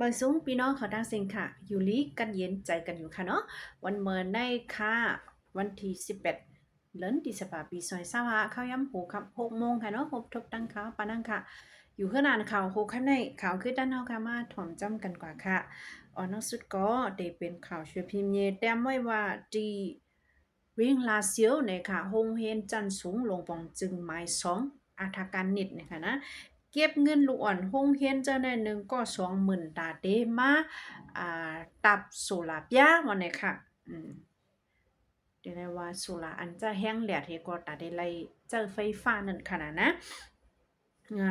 บางสูงพี่น้องเขาดังสิงค่ะอยู่ลีกันเย็นใจกันอยู่ค่ะเนาะวันเมินได้ค่ะวันที่11เดือนที่สิบแปดปีซอยเศร้าฮะเข้าย้ำหูครับ6 โมงค่ะเนาะพบทบตั้งข่าวปานั่งค่ะอยู่ขนาดข่าวโคข้างในข่าวคือด้านนอกค่ะมาถ่อมจ้ำกันกว่าค่ะอ๋อนักสุดก็ได้เป็นข่าวช่วยพิมพ์เยแต้มไว้ว่าดีวิ่งลาเซียวในค่ะโฮงเฮนจันสูงลงปองจึงหมายสองอาทาการนิดนะคะนะ เก็บเงินลูกอ่อนโรงเรียนเจ้าหน่อยหนึ่งก็20,000ตาเดมาอ่ตับโซลาร์ยาวันนี้ค่ะเดี๋ยวได้ว่าโซลาร์อันจะแห้งแหลดเฮก็ตาได้ไล่เจ้าไฟฟ้านั่นขนาดนะ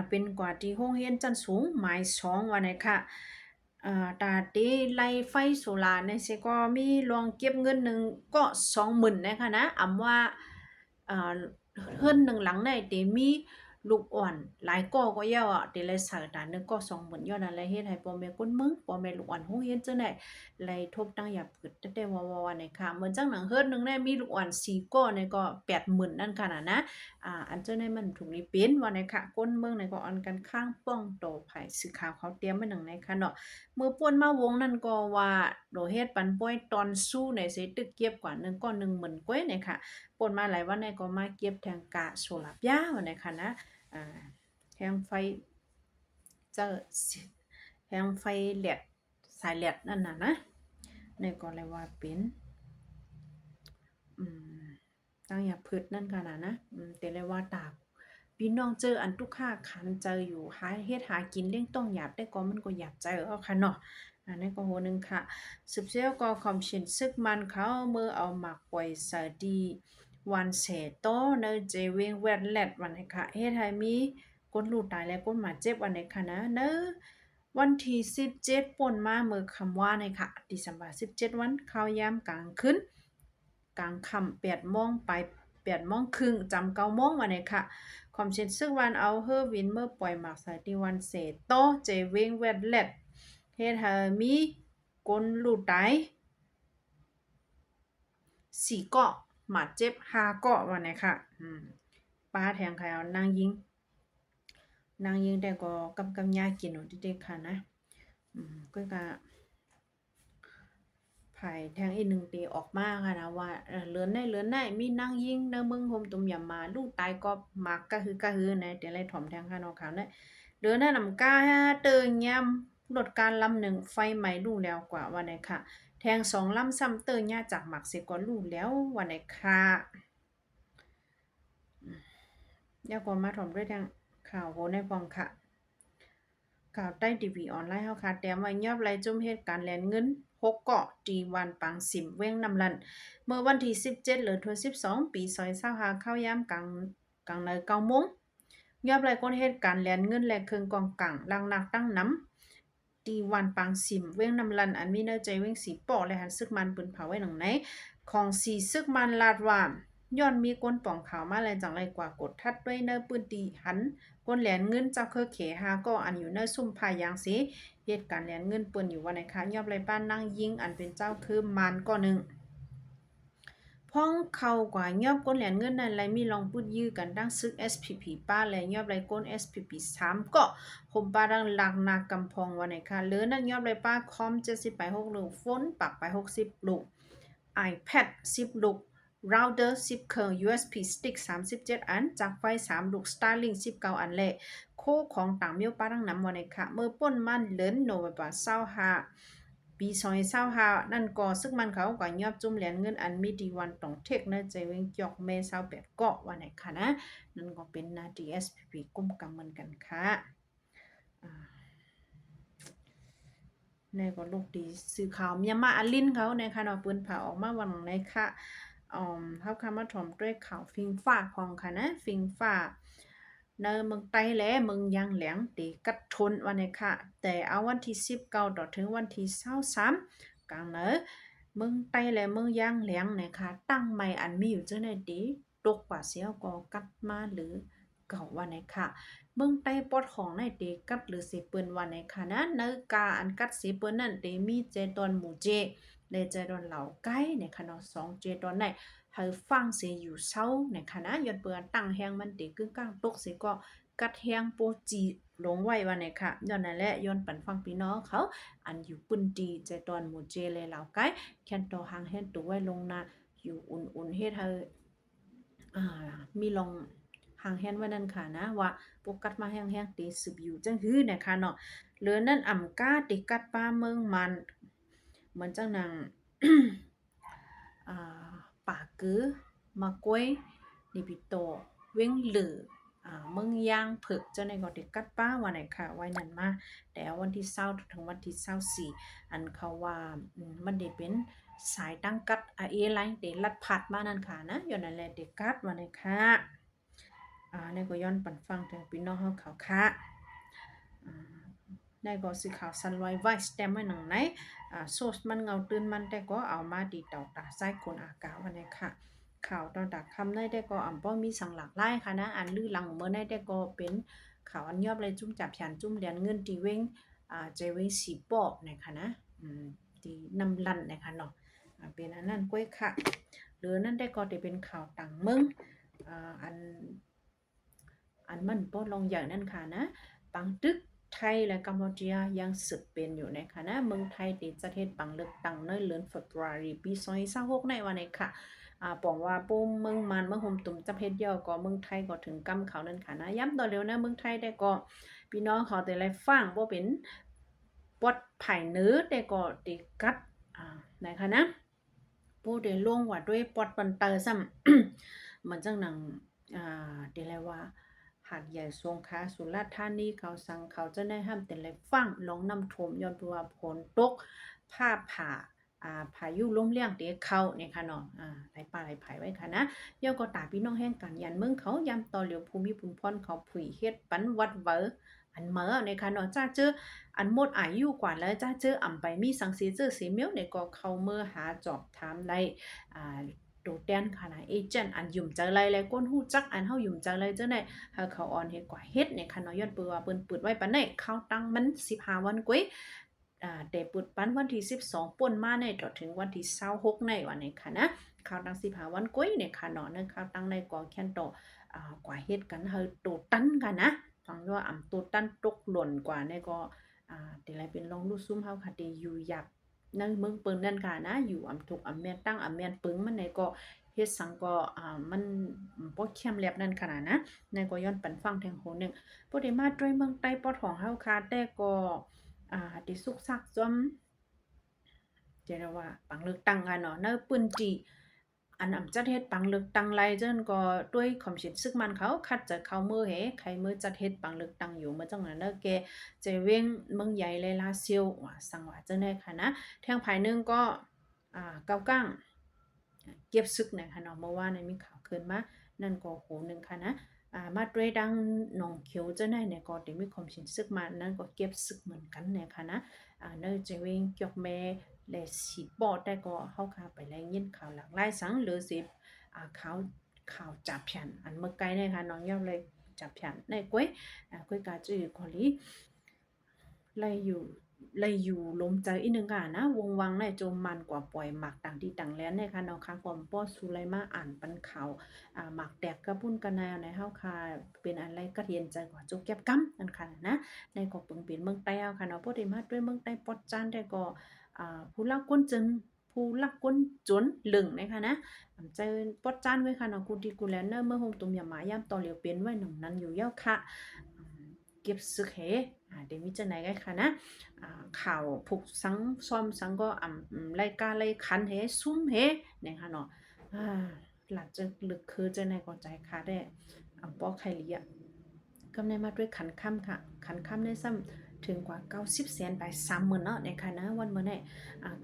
เป็นกว่าที่โรงเรียนจันสูงหมายสองวันนี้ค่ะตาเดไล่ไฟโซลาร์ในเสก็มีลองเก็บเงินหนึ่งก็20,000นะคะนะอำว่าอ่าเฮือนหนึ่งหลังในเดมีลูกอ่อนหลายก็ยาวอ่ะเดเลยสาตานึงก็20,000ย้อนนั้นเลยเฮ็ดให้พ่อแม่คนเมืองพ่อแม่ลูกอ่อนโรงเรียนจังได๋ไล่ทบตั้งอย่าปึดแต่ว่าในค่ะเหมือนจังหนังเฮือนหนึงได้มีลูกอ่อน4ก้อนี่ก็80,000นั่นค่ะนะอันเจ้าในมันถูกนี้เป็นว่าในค่ะก้นเมืองในก็อันกันข้างป้องโตไผสื่อข่าวเขาเตรียมไว้หนังในค่ะเนาะเมื่อป่วนมาวงนั่นก็ว่าโดเฮ็ดปันป่วยตอนสู้ในสิตึกเก็บกว่านึงก็10,000กว่าเนี่ยค่ะป่นมาหลายวันในก็มาเก็บแทงกะโซลาร์ยาว่าในค่ะนะแทงไฟเจ้าแทงไฟแหลดสายแหลดนั่นน่ะนะในก็เลยว่าเป็นอืมตั้งอย่าพืชนั่นค่ะนะแต่เลยว่าตากพี่น้องเจออันทุกค่าขันเจออยู่หาเฮ็ดหากินเลี้ยงต้องหยาบได้ก็มันก็หยาบใจเอาค่ะเนาะอันนี้ก็โหนึงค่ะสืบเสียวก็คอมชินซึกมันเขาเมื่อเอาหมักปล่อยสาดีวันเสโตเนอเจเวงแวดแลดวันนี้ค่ะเฮ็ดให้มีคนลูกตายและคนหมาเจ็บวันนี้ค่ะนะเนอวันที่17ป่นมาเมื่อคำว่าในค่ะDecember 17วันเข้ายามกลางคืนกลางค่ำ8 โมงไป8 โมงครึ่งจำ9 โมงวันนี้ค่ะความเช่นซึ่งวันเอาเฮอวินเมื่อปล่อยหมากสายที่วันเสโตเจเวงแวดแลดเฮ็ดให้มีคนลูกตาย4 เกาะหมาเจ็บ5 เกาะวันนี้ค่ะป้าแทงใครเอานางยิงแต่ก็กำยากินเอาเด็กๆค่ะนะก็ภายแทงอีก1 ปีออกมาค่ะนะว่าเลือนได้มีนางยิงเนอมึงโฮมตุ่มยำมาลูกตายก็มักกะฮือนะแต่ไรถ่อมแทงค่ะเนาะขาวนะเลือนได้นำกาเติงยำรถการลำหนึ่งไฟไหม้รู้แล้วกว่าวันไหนค่ะแทง2 ลำซ้ำเติงยาจากหมักเสก็รู้แล้ววันไหนค่ะแล้วก็มาถ่อมด้วยทางข่าวโหในฟองค่ะ ข่าวใต้ทีวีออนไลน์เฮาค่ะแต้มว่ายอบไล่จุ่มเหตุการณ์แล่นเงิน6 เกาะตีวันปางสิมเว้งนำลันเมื่อวันที่17เหลือถั12ปีซอย25เข้ายามกลางใน9 โมงยอบไล่คนเหตุการณ์แล่นเงินและเครื่องกองกลางลังนักตั้งน้ำตีวันปางสิมเว้งนำลันอันมีเนอใจเว้งสีปอและหันซึกมันปืนเผาไว้หนังไหนของสีซึกมันลาดว่าย้อนมีก้นป่องขาวมาแลจังไรกว่ากดทัดด้วยเนอปืนตีหันก้นแหลนเงินเจ้าเคอเขหาก็อันอยู่เนอซุ่มพายางสิเหตุการณ์แหลนเงินปืนอยู่วันไหนคะยอบไรป้านนั่งยิงอันเป็นเจ้าคือมันก็หนึ่งพ้องเข้ากว่ายอบก้นแหลนเงินนั่นไรมีลองพูดยื้อกันดังซึก SPP ป้าและยอบไรก้น SPP 3ก็คมป้าดังหลักนากำพองวันไหนคะเหลือนั่นยอบไรป้าคอม70ไป6ลูกฝนปักไป60ลูก iPad 10 ลูก router 10 เครื่อง USB stick 37 อันจากไฟ3 ลูก Starlink 19 อันและโคของต่างเมียวป้าดังนำวันในค่ะเมื่อป่นมันเลินโนเวบา25ปี2025นั่นก็ซึ่งมันเขาก็ยอบจุ่มเหรียญเงินอันมีดีวันต้องเทคเนใจเวงจอกเม28เกาะวันไหนค่ะนะนั่นก็เป็นนา DSPP กุ้มกำเหมือนกันค่ะในก็ลูกดีสื่อข่าวเมียมาอลินเขาในค่ะเนาะปืนผ่าออกมาวันในค่ะเฮาคำมาถ่อมด้วยข่าวฟิงฟ้าพองค่ะนะฟิงฟ้าในเมืองไต้แลเมืองยางแหลงตีกัดทนวันนี้ค่ะแต่เอาวันที่19ต่อถึงวันที่23กลางเนอเมืองไต้แลเมืองยางแหลงนะคะตั้งใหม่อันมีอยู่จังได๋ติตกกว่าเสียก็กัดมาหรือเก่าวันนี้ค่ะเมืองใต้ปอดของในเตกัดหรือสิเปิ้นวันในค่ะนะเนกาอันกัดสิเปิ้นนั่นเตมีเจตอนหมู่เจและเจตอนเหล่าไก่ในค่ะเนาะ2เจตอนไหนให้ฟังเสียอยู่เช้าในค่ะนะย้อนเปิ้นตั้งแฮงมันเตกึ่งกลางตกสิก็กัดแฮงโปจี ลงไว้ว่าไหนค่ะย้อนนั่นแหละย้อนปันฟังพี่น้องเขาอันอยู่ปื้นดีใจตอนหมู่เจเลยเหล่าไกแค่นตอหางเฮ็ดตัวไว้ลงนาอยู่อุ่นๆเฮ็ดให้มีลองหางแฮนไว้นั่นค่ะนะว่าปกัดมาแห้งๆตีสืบอยู่จังฮื้อนะคะเนาะเหลือนั่นอ่ำก้าติกัดป้าเมืองมันเหมือนจังนาง อ่ป่ากือมะกวยนิปิโตเว้งหลือเมืองยางผึกเจ้าในก็ติกัดป้าวันไหนค่ะไว้นั่นมาแต่วันที่20ถึงวันที่24อันเขาว่ามันได้เป็นสายตั้งกัดเอไลน์เดลัดพัดมานั่นค่ะนะย้อนนั่นแหละเด็กกัดวันไหนค่ะนี่ก็ย้อนปันฟังถึงพี่น้องเฮาเขาค่ะได้ก็สิข่าวซันไว้ไว้สเต็มไว้หนังไหนโซสมันเงาตื่นมันแต่ก็เอามาดีเต่าตาไส้คนอากาศวันนี้ค่ะข่าวตอนตักคำได้ก็อ่ำป้อมีสังหลักไล่ค่ะนะอันลือหลังเมื่อได้ก็เป็นข่าวอันยอบเลยจุ่มจับฉันจุ่มเหรียญเงินตีเว้งเจเว้งสีปอกนะคะนะตีนำลันนะคะเนาะเป็นอันนั้นก้อยค่ะหรือนั่นได้ก็จะเป็นข่าวต่างเมืองอันมันป้อลงอย่างนั้นค่ะนะปังตึกไทยและกัมพูชายังสืบเป็นอยู่นะคะนะเมืองไทยติดจะเทศปังเลือกตั้งในเดือนเฟบรุรีปี2026ในวันนี้ค่ะปองว่าปุ่มเมืองมันเมืองห่มตุ่มจะเพชรเยอะก็เมืองไทยก็ถึงกำเขานั่นค่ะนะย้ำต่อเร็วนะเมืองไทยได้ก็พี่น้องเขาแต่ไรฟังว่าเป็นปอดไผ่เนื้อได้ก็ติกัดนะคะนะผู้เดล่วงว่าด้วยปอดปันเตอร์ซ้ำมันจังหนังเดลว่าหาดใหญ่สงขลาสุราษฎร์ธานีเขาสั่งเขาจะได้ห้ามแต่ไรฟังลองนำถมย้อนตัวฝนตกผ้าผ่าพายุลมเลี่ยงเตะเข้าเนี่ยค่ะเนาะไหลป่าไหลไผไว้ค่ะนะเย่าก็ตาพี่น้องแห่งกันยันเมืองเขายำต่อเหลียวภูมิปุนพรเขาผุยเฮ็ดปันวัดเวออันเมื่อในค่ะเนาะจ้าเจออันหมดอายุกว่าแล้วจ้าเจออ่ำไปมีสังสีเจอสีเมียวเนี่ยก็เข้าเมื่อหาจอบถามได้โดดแดนค่ะนะเอเจนต์อันยุ่มใจไรแล้วก้นฮู้จักอันเฮายุ่มใจไรเจ้าไหนเฮาเขาออนเฮ็ดกว่าเฮ็ดเนี่ยค่ะเนาะย้อนเปื่อว่าเปิ้นเปิดไว้ปานใดเข้าตั้งมัน15วันกุ้ยแต่เปิดปันวันที่12ป่นมาในจนถึงวันที่26ในวันนี้ค่ะนะข่าวตั้ง15วันกุ้ยเนี่ยค่ะเนาะนั่นข่าวตั้งในก็แค่นต่อกว่าเฮ็ดกันเฮาโตตันกันนะฟังว่าอำโตตันตกหล่นกว่าเนี่ยก็แต่ไรเป็นลองรู้ซุ่มเฮาค่ะที่อยู่หยับในเมืองเปิงนั่นค่ะนะอยู่อำทุกอำแม่นตั้งอำแม่นปึงมันในก็เฮ็ดสังก็มันบ่เข้มแลบนั่นขนาดนะในก็ย้อนปันฟังแทงโหนึงบ่ได้มาด้วยเมืองใต้ปอดของเฮาค่ะแต่ก็ที่สุกซักจอมเจรว่าปังเลือกตั้งกันเนาะเนอปืนจีอันอำจัดเฮ็ดปังเลือกตั้งไรเจิ้นก็ด้วยความคิดซึกมันเขาคัดจะเข้ามือใครมือจัดเฮ็ดปังเลือกตั้งอยู่มาจังนั้นเด้อแกเจเว้งเมืองใหญ่เลยลาเซียวว่าสังว่าจังได๋ค่ะนะแทงภายนึงก็เก้าก้างเก็บซึกนะคะเนาะเมื่อวานมีข่าวขึ้นมานั่นก็โหนึงค่ะนะมาด้วยดังหนองเขียวจะได้เนี่ยก็ได้มีความคิดซึกมานั่นก็เก็บซึกเหมือนกันเนี่ยค่ะนะเนอเจเว้งเกี่ยวแม่และสีปอดได้ก็เข้าข่าวไปแรงยินข่าวหลากหลายสังหรือสิข่าวจับฉันอันเมื่อไกลเนี่ยค่ะน้องย่อเลยจับฉันในก้อยก้อยกาจื้อคนนี้เลยอยู่ลมใจอีนึงค่ะนะวงวังในโจมมันกว่าปล่อยหมักต่างที่ต่างแลนในค่ะเนาะค่ะความป้อสุไลมาอ่านปันเขาหมักแตกกระปุ้นกระนาวในเฮาค่ะเป็นอะไรก็เรียนใจกว่าจุกแก็บกำนั่นค่ะนะในก็เปิงเป็นเมืองใต้เอาค่ะเนาะบ่ได้มาด้วยเมืองใต้ปอดจานได้ก็ผู้ลักก้นจนผู้ลักก้นจนลึงนะคะนะใจปอดจานไว้ค่ะเนาะกูดีกูแลเนอร์เมื่อโฮมตุมยามายามต่อเหลียวเป็นไว้หนังนั้นอยู่ยาวค่ะเก็บซึกเฮเดี๋ยวมีจะไหนกันค่ะนะข่าวผูกสังซ้อมสังก็รายการรายคันเฮซุ่มเฮเนี่ยค่ะเนาะหลังจะลึกคือจะในก็ใจค่ะได้ป้อไข่เลียกำในมาด้วยขันค่ำค่ะขันค่ำได้ซ้ำถึงกว่า90แสนไป30,000เนาะในค่ะนะวันเมื่อไหร่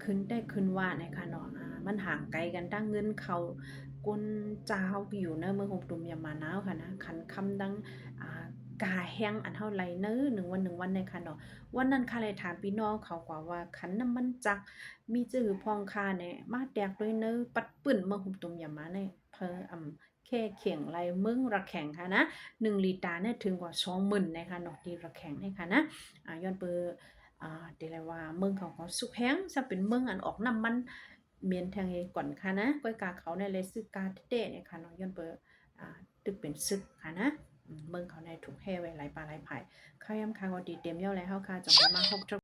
ขึ้นได้ขึ้นว่าในค่ะเนาะมันห่างไกลกันตั้งเงินเขาก้นเจ้าอยู่เนอะเมืองหกตุ่มยามานาวค่ะนะขันค่ำดังกาแห้งอันเท่าไรเนื้อ1 วันในค่ะเนาะวันนั้นค่ะเลยถามพี่น้องเขากว่าขันน้ำมันจักมีจื้อพองคาเนี่ยมาแตกด้วยเนื้อปัดปื้นเมืองหุบตุ่มยามาเนี่ยเพอแค่เข่งไรมึงระแข็งค่ะนะ1ลิตรเนี่ยถึงกว่า20,000นะคะเนาะดีระแข็งเนี่ยค่ะนะย้อนเปอเดี๋ยวเลยว่าเมืองเขาก็สุกแห้งซะเป็นเมืองอันออกน้ำมันเมียนทางก่อนค่ะนะก้อยกาเขาในเลยซึกกาเตะเนี่ยค่ะเนาะย้อนเปอตึกเป็นซึกค่ะนะ เบิ่งเขาในทุกแห่ไว้หลายปลาหลายไผ่ข้าวยำคาก็ดีเต็มเยอะแล้วเฮาค่ะจงไปมาพบ